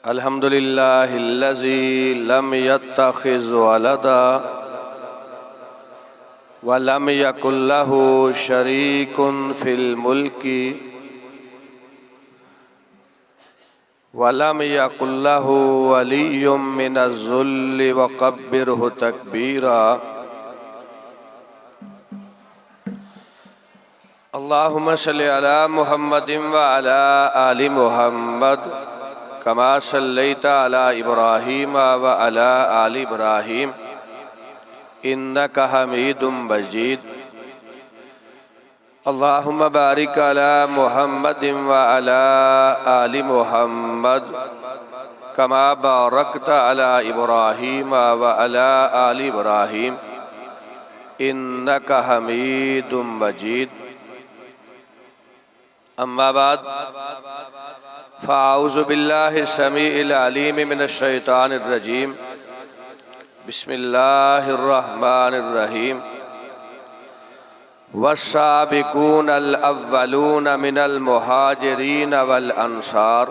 الحمد لله الذي لم يتخذ ولدا ولم يكن له شريك في الملك ولم يكن له ولي من الذل وكبره تكبيرا اللهم صل على محمد وعلى آل محمد كما صليت على إبراهيم وعلى آل إبراهيم إنك حميد مجيد اللهم بارك على محمد وعلى آل محمد كما باركت على إبراهيم وعلى آل إبراهيم إنك حميد مجيد أما بعد فأعوذ بالله السميع العليم من الشيطان الرجيم بسم الله الرحمن الرحيم والسابقون الأولون من المهاجرين والأنصار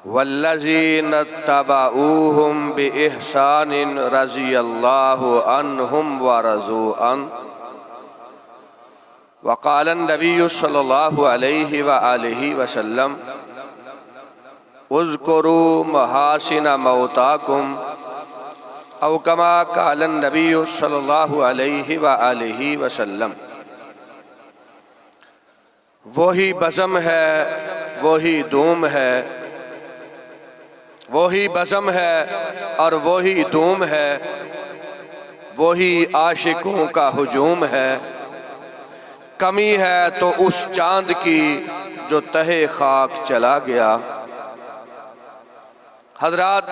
والذين اتبعوهم بإحسان رضي الله عنهم ورضوا عنه وقال النبي صلى الله عليه وآله وسلم اذكروا محاسن موتاكم او كما قال النبي صلى الله عليه وآله وسلم۔ وہی بزم ہے وہی دوم ہے، وہی بزم ہے اور وہی دوم ہے، وہی عاشقوں کا ہجوم ہے، کمی ہے تو اس چاند کی جو تہے خاک چلا گیا۔ حضرات،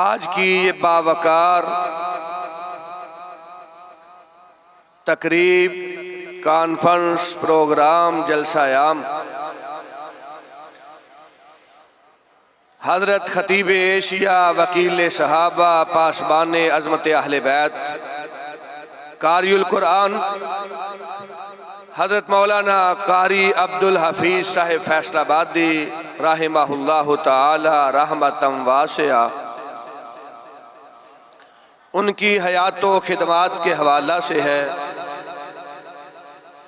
آج کی یہ باوقار تقریب، کانفرنس، پروگرام، جلسہ عام حضرت خطیب ایشیا، وکیل صحابہ، پاسبان عظمت اہل بیت، قاری القرآن حضرت مولانا قاری عبدالحفیظ صاحب فیصل آبادی رحمہ اللہ تعالی رحمتا واسعہ، ان کی حیات و خدمات کے حوالہ سے ہے،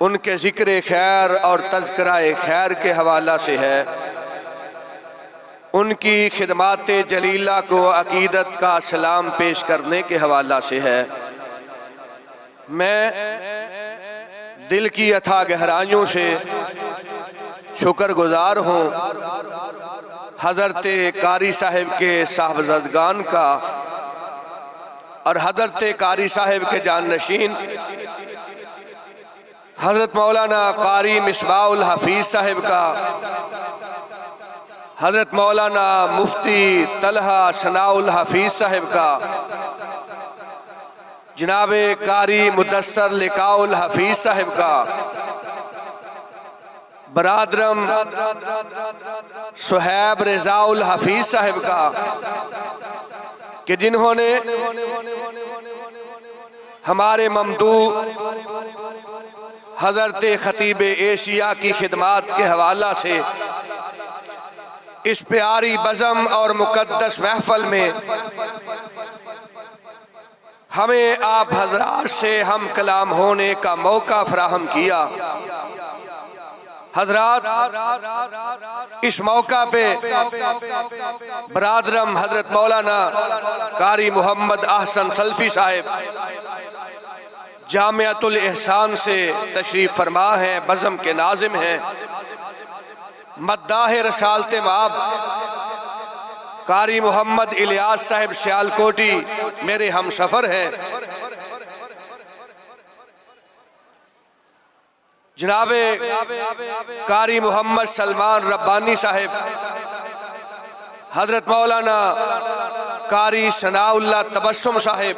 ان کے ذکر خیر اور تذکرہ خیر کے حوالہ سے ہے، ان کی خدمات جلیلہ کو عقیدت کا سلام پیش کرنے کے حوالہ سے ہے۔ میں دل کی اتھا گہرائیوں سے شکر گزار ہوں حضرت قاری صاحب کے صاحبزادگان کا اور حضرت قاری صاحب کے جانشین حضرت مولانا قاری مصباح الحفیظ صاحب کا، حضرت مولانا مفتی طلحہ ثناء الحفیظ صاحب کا، جناب قاری مدثر لقاء الحفیظ صاحب کا، برادرم صہیب رضا الحفیظ صاحب کا، کہ جنہوں نے ہمارے ممدوح حضرت خطیب ایشیا کی خدمات کے حوالہ سے اس پیاری بزم اور مقدس محفل میں ہمیں آپ حضرات سے ہم کلام ہونے کا موقع فراہم کیا۔ حضرات، اس موقع پہ برادرم حضرت مولانا قاری محمد احسن سلفی صاحب جامعۃ الاحسان سے تشریف فرما ہیں، بزم کے ناظم ہیں، مداح رسالت مآب قاری محمد الیاس صاحب سیالکوٹی میرے ہم سفر ہیں، جناب قاری محمد سلمان ربانی صاحب، حضرت مولانا قاری ثناء اللہ تبسم صاحب،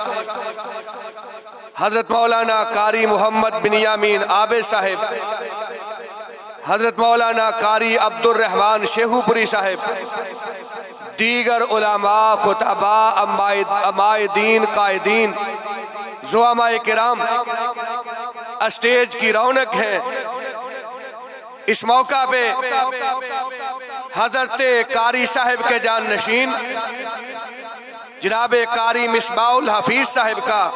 حضرت مولانا قاری محمد بنیامین عابد صاحب، حضرت مولانا قاری عبد الرحمن شیخو پوری صاحب، دیگر علماء، خطباء، عمائدین، قائدین، زعماء کرام اسٹیج کی رونق ہیں، اس موقع پہ حضرت قاری صاحب کے جان نشین جناب قاری مصباح الحفیظ صاحب کا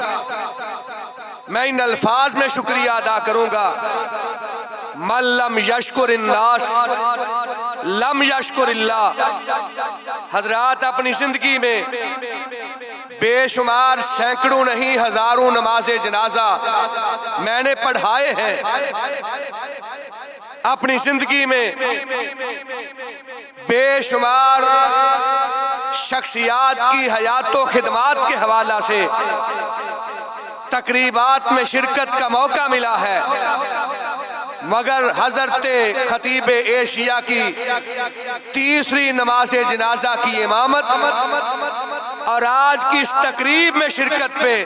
میں ان الفاظ میں شکریہ ادا کروں گا. من لم یشکر الناس لم یشکر اللہ. حضرات اپنی زندگی میں بے شمار سینکڑوں نہیں ہزاروں نماز جنازہ میں نے پڑھائے ہیں. اپنی زندگی میں بے شمار شخصیات کی حیات و خدمات کے حوالہ سے تقریبات میں شرکت کا موقع ملا ہے، مگر حضرت خطیب ایشیا کی تیسری نماز جنازہ کی امامت اور آج کی اس تقریب میں شرکت پہ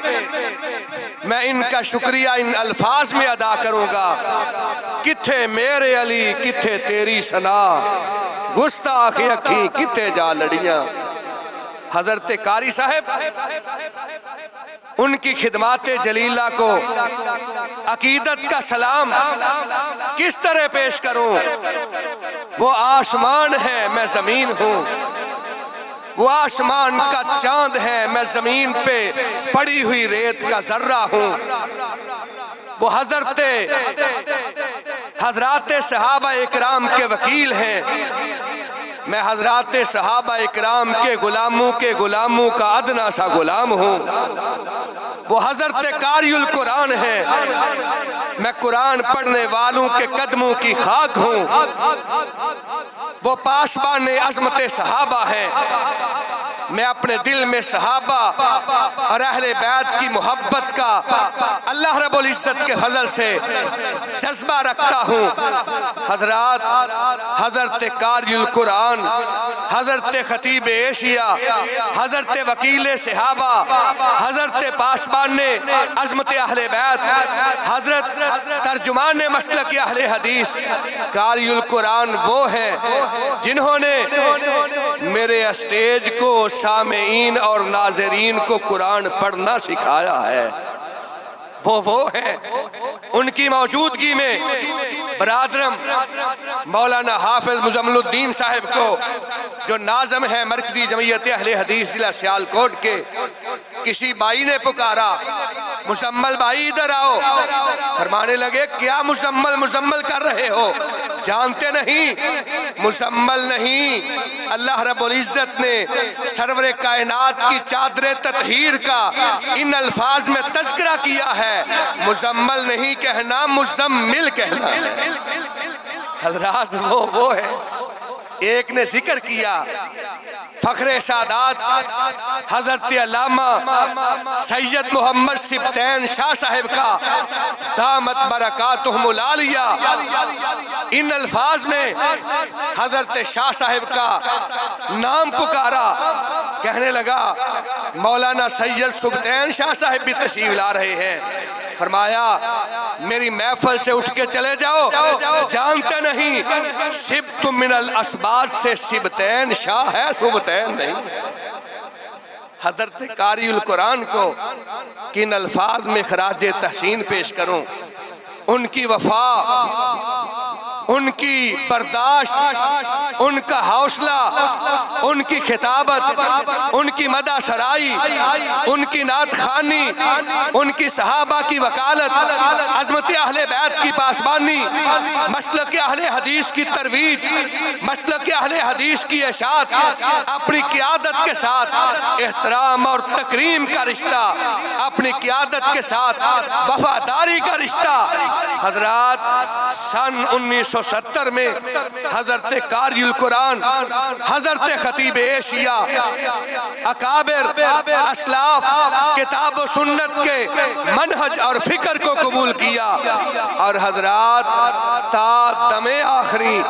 میں ان کا شکریہ ان الفاظ میں ادا کروں گا. کتھے میرے علی کتھے تیری ثنا، گستاخ اکھی کتھے جا لڑیاں. حضرت قاری صاحب ان کی خدمات جلیلہ کو عقیدت کا سلام کس طرح پیش کروں. وہ آسمان ہے میں زمین ہوں، وہ آسمان کا چاند ہے میں زمین پہ پڑی ہوئی ریت کا ذرہ ہوں. وہ حضرات صحابہ اکرام کے وکیل ہیں، میں حضرات صحابہ اکرام کے غلاموں کا ادنا سا غلام ہوں. وہ حضرت قاری القرآن ہیں، میں قرآن پڑھنے والوں کے قدموں کی خاک ہوں. وہ پاسبان عظمت صحابہ ہیں، میں اپنے دل میں صحابہ اور اہل بیت کی محبت کا اللہ رب العزت کے فضل سے جذبہ رکھتا ہوں. حضرات حضرت قاری القرآن، حضرت خطیب ایشیا، حضرت وکیل صحابہ، حضرت پاسبان عظمت اہل بیت، حضرت ترجمان مسلک اہل حدیث قاری القرآن وہ ہیں جنہوں نے میرے اسٹیج کو سامعین اور ناظرین کو قرآن پڑھنا سکھایا ہے. وہ ہیں. ان کی موجودگی میں برادرم مولانا حافظ مزمل الدین صاحب کو جو ناظم ہے مرکزی جمعیت اہل حدیث ضلع سیالکوٹ کے، کسی بھائی نے پکارا مزمل بھائی ادھر آؤ. فرمانے لگے کیا مزمل کر رہے ہو؟ جانتے نہیں مزمل نہیں، اللہ رب العزت نے سرور کائنات کی چادر تطہیر کا ان الفاظ میں تذکرہ کیا ہے. مزمل نہیں کہنا، مزمل کہنا. حضرات وہ ہے. ایک نے ذکر کیا فخر سادات حضرت علامہ سید محمد سبطین شاہ صاحب کا دامت برکاتہم العالیہ. ان الفاظ میں حضرت شاہ صاحب کا نام پکارا، کہنے لگا مولانا سید سبطین شاہ صاحب بھی تشریف لا رہے ہیں. فرمایا میری محفل سے اٹھ کے چلے جاؤ، جانتے نہیں سبت من الاسباط سے سبطین شاہ ہے، سبطین نہیں. حضرت قاری القرآن کو کن الفاظ میں خراج تحسین پیش کروں. ان کی وفا، ان کی برداشت، ان کا حوصلہ، ان کی خطابت، ان کی مدح سرائی، ان کی نعت خوانی، ان کی صحابہ کی وکالت، عظمت اہل بیت کی پاسبانی، مسلک اہل حدیث کی ترویج، مسلک اہل حدیث کی اشاعت، اپنی قیادت کے ساتھ احترام اور تکریم کا رشتہ، اپنی قیادت کے ساتھ وفاداری کا رشتہ. حضرات سن 1970 میں حضرت قاری القرآن، حضرت خطیب ایشیا، اکابر اسلاف کتاب و سنت کے منہج اور فکر کو قبول کیا، اور حضرات تا دم آخری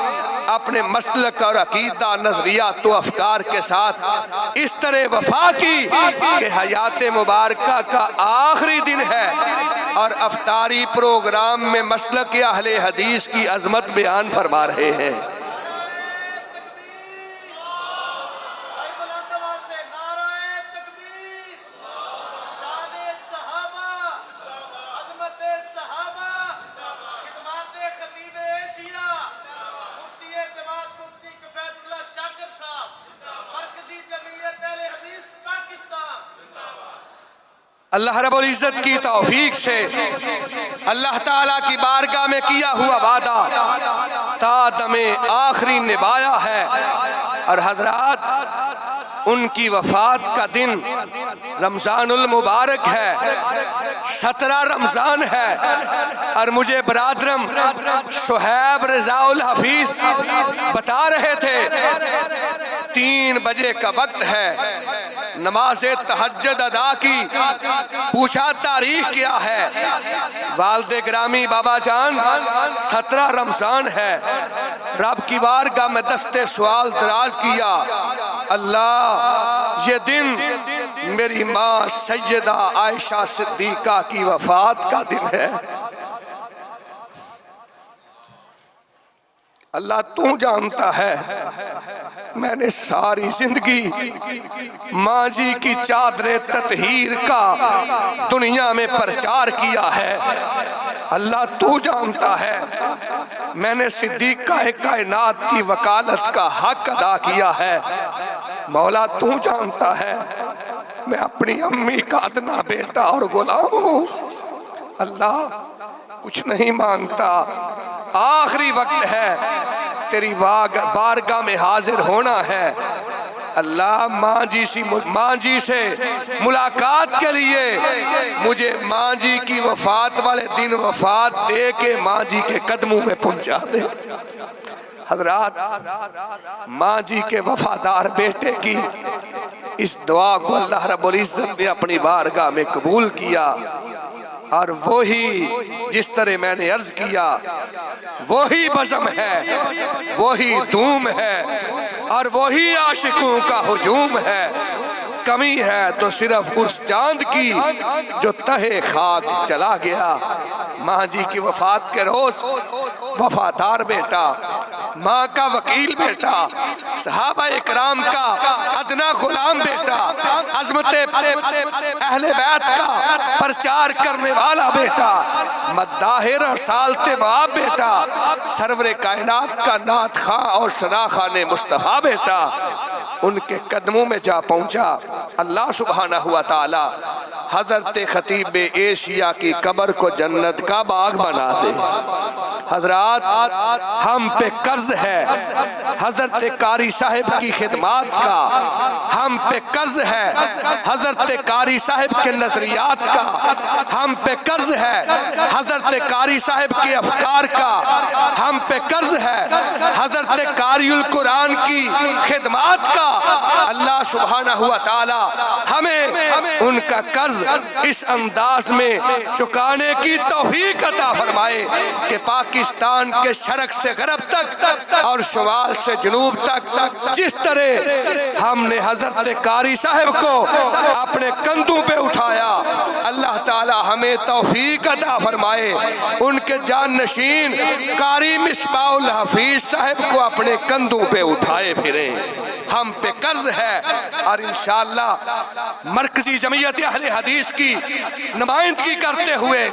اپنے مسلک اور عقیدہ، نظریات و افکار کے ساتھ اس طرح وفا کی کہ حیات مبارکہ کا آخری دن ہے اور افطاری پروگرام میں مسلک اہل حدیث کی عظمت بیان فرما رہے ہیں. اللہ رب العزت کی توفیق سے اللہ تعالیٰ کی بارگاہ میں کیا ہوا وعدہ تا دم آخری نبھایا ہے۔ اور حضرات ان کی وفات کا دن رمضان المبارک ہے، 17 رمضان ہے، اور مجھے برادرم صہیب رضا الحفیظ بتا رہے تھے 3 بجے کا وقت ہے، نماز تہجد ادا کی، پوچھا تاریخ کیا ہے، والد گرامی بابا جان 17 رمضان ہے۔ رب کی بارگاہ میں دست سوال دراز کیا، اللہ یہ دن میری ماں سیدہ عائشہ صدیقہ کی وفات کا دن ہے۔ اللہ تو جانتا ہے میں نے ساری زندگی ماں جی کی چادر تطہیر کا دنیا میں پرچار کیا ہے۔ اللہ تو جانتا ہے میں نے صدیقہ کائنات کی وکالت کا حق ادا کیا ہے۔ مولا تو جانتا ہے میں اپنی امی کا ادنا بیٹا اور غلام ہوں۔ اللہ کچھ نہیں مانگتا، آخری وقت ہے، تیری بارگاہ میں حاضر ہونا ہے۔ اللہ ماں جی سے ملاقات کے لیے مجھے ماں جی کی وفات والے دن وفات دے کے ماں جی کے قدموں میں پہنچا دے۔ حضرات ماں جی کے وفادار بیٹے کی اس دعا کو اللہ رب العزت نے اپنی بارگاہ میں قبول کیا، اور وہی جس طرح میں نے عرض کیا وہی بزم ہے، وہی دھوم ہے، اور وہی عاشقوں کا ہجوم ہے۔ کمی ہے تو صرف اس چاند کی جو تہے خاک چلا گیا۔ ماں جی کی وفات کے روز وفادار بیٹا، ماں کا وکیل بیٹا، صحابہ اکرام کا ادنا غلام بیٹا، عظمت اہل بیت کا پرچار کرنے والا بیٹا، مداح رسالت باپ بیٹا، سرور کائنات کا نعت خواں اور ثنا خوان مصطفیٰ بیٹا، ان کے قدموں میں جا پہنچا۔ اللہ سبحانہ ہوا تعالی حضرت خطیب ایشیا کی قبر کو جنت کا باغ بنا دے۔ حضرات ہم پہ قرض ہے حضرت قاری صاحب کی خدمات کا، ہم پہ قرض ہے حضرت قاری صاحب کے نظریات کا، ہم پہ قرض ہے حضرت قاری صاحب کے افکار کا، ہم پہ قرض ہے حضرت قاری القرآن کی خدمات کا۔ اللہ سبحانہ ہوا تعالی ہمیں ان کا قرض اس انداز میں چکانے کی توفیق عطا فرمائے کہ پاکستان کے شرق سے غرب تک اور شمال سے جنوب تک جس طرح ہم نے حضرت قاری صاحب کو اپنے کندھوں پہ اٹھایا، اللہ تعالی ہمیں توفیق عطا فرمائے ان کے جان نشین قاری مصباح الحفیظ صاحب کو اپنے کندھوں پہ اٹھائے پھریں۔ ہم پہ قرض ہے، اور انشاءاللہ مرکزی جمعیت اہل حدیث کی نمائندگی کرتے ہوئے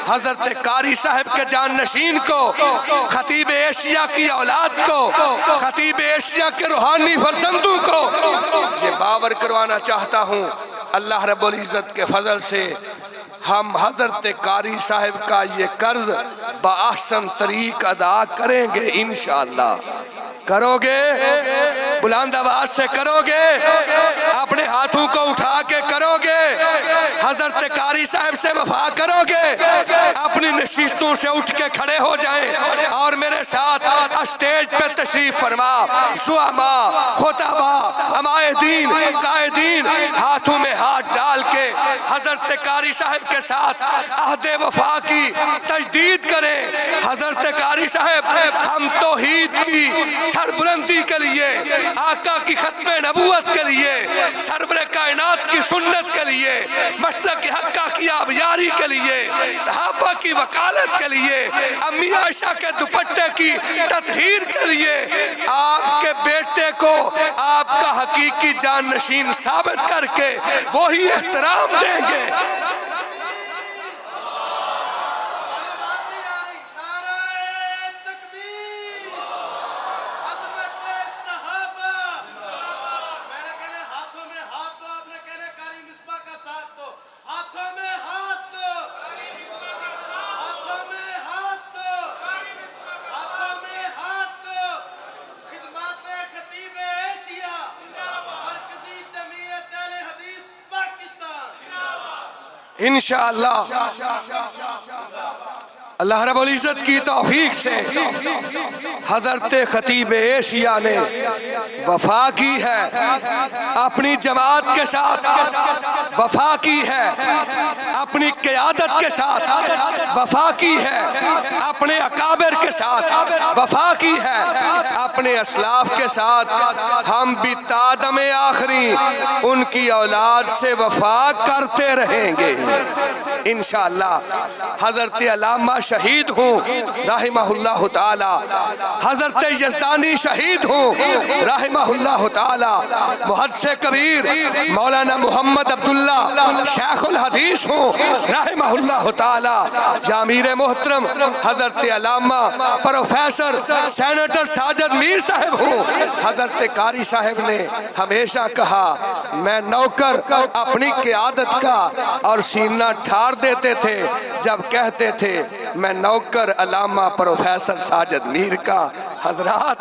حضرت قاری صاحب کے جان نشین کو، خطیب ایشیا کی اولاد کو، خطیب ایشیا کے روحانی فرزندوں کو یہ باور کروانا چاہتا ہوں، اللہ رب العزت کے فضل سے ہم حضرت قاری صاحب کا یہ قرض بآحسن طریق ادا کریں گے انشاءاللہ۔ کرو گے؟ بلند آواز سے کرو گے؟ اپنے ہاتھوں کو اٹھا کے کرو گے؟ حضرت قاری صاحب سے وفا کرو گے؟ اپنی نشستوں سے اٹھ کے کھڑے ہو جائیں اور میرے ساتھ اسٹیج پہ تشریف فرما۔ زعماء، خطباء، امائے دین، قائدین ہاتھوں میں ہاتھ ڈال کے حضرت قاری صاحب کے ساتھ عہد وفا کی تجدید کریں۔ حضرت قاری صاحب ہم توحید کی سربلندی کے لیے، آقا کی ختم نبوت کے لیے، سرور کائنات کی سنت کے لیے، مسلک حقہ کی آبیاری کے لیے، صحابہ کی وکالت کے لیے، امی عائشہ کے دوپٹے کی تطہیر کے لیے آپ کے بیٹے کو آپ کا حقیقی جان نشین ثابت کر کے وہی احترام دیں گے۔ ہاتھوں انشاءاللہ اللہ رب العزت کی توفیق سے حضرت خطیب ایشیا نے وفا کی ہے، اپنی جماعت کے ساتھ وفا کی ہے، اپنی قیادت کے ساتھ وفا کی ہے، اپنے اکابر کے ساتھ وفا کی ہے، اپنے اسلاف کے ساتھ ہم بھی تا دم آخری ان کی اولاد سے وفا کرتے رہیں گے انشاءاللہ۔ حضرت علامہ شہید ہوں رحمہ اللہ تعالی، حضرت یزدانی شہید ہوں رحمہ اللہ تعالی، محدث کبیر مولانا محمد عبداللہ شیخ الحدیث ہوں رحمہ اللہ تعالی، یا امیر محترم حضرت علامہ پروفیسر سینیٹر ساجد میر صاحب ہوں۔ حضرت قاری صاحب نے ہمیشہ کہا میں نوکر اپنی قیادت کا، اور سینہ ٹھار دیتے تھے جب کہتے تھے میں نوکر علامہ پروفیسر ساجد میر کا۔ حضرات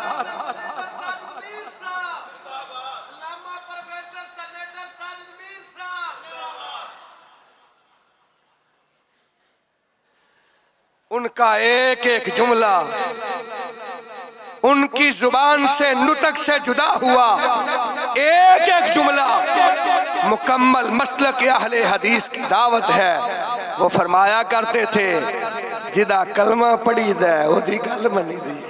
ان کا ایک ایک جملہ ان کی زبان سے نطق سے جدا ہوا، ایک ایک جملہ مکمل مسلک اہل حدیث کی دعوت ہے۔ وہ فرمایا کرتے تھے جدا کلمہ پڑھی دے وہ دی گل منی دی۔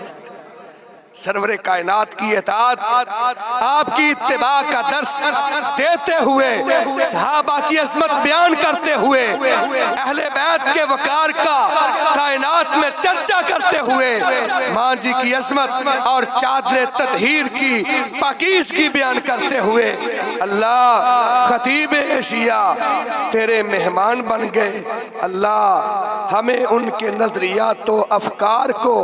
سرور کائنات کی اطاعت، آپ کی اتباع کا درس دیتے ہوئے، صحابہ کی عظمت بیان کرتے ہوئے، اہل بیت کے وقار کا کائنات میں چرچا کرتے ہوئے، ماں جی کی عظمت اور چادر تطہیر کی پاکیزگی بیان کرتے ہوئے، اللہ خطیب ایشیا تیرے مہمان بن گئے۔ اللہ ہمیں ان کے نظریات و افکار کو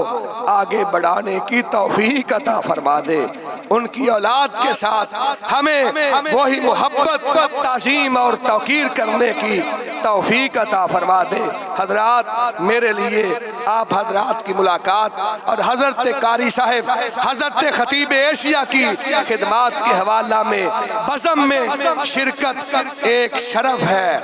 آگے بڑھانے کی توفیق عطا فرما دے، ان کی اولاد کے ساتھ ہمیں وہی محبت، تعظیم اور توقیر کرنے کی توفیق عطا فرما دے۔ حضرات میرے لیے آپ حضرات کی ملاقات اور حضرت قاری صاحب حضرت خطیب ایشیا کی خدمات کے حوالہ میں بزم میں شرکت ایک شرف ہے،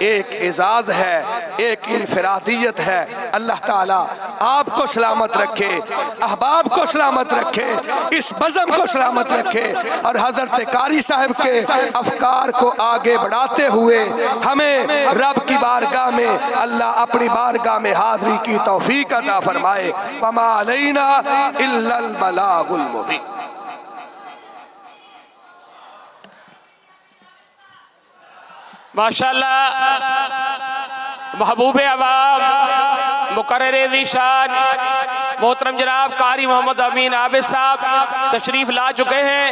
ایک اعزاز ہے، ایک انفرادیت ہے۔ اللہ تعالیٰ آپ کو سلامت رکھے، احباب کو سلامت رکھے، اس بزم کو سلامت رکھے، اور حضرت قاری صاحب کے افکار کو آگے بڑھاتے ہوئے ہمیں رب کی بارگاہ میں اللہ اپنی بارگاہ میں حاضری کی توفیق عطا فرمائے۔ وما علینا الا البلاغ المبین۔ ماشاءاللہ محبوب عوام مقرر ذیشان محترم جناب قاری محمد امین عابد صاحب تشریف لا چکے ہیں۔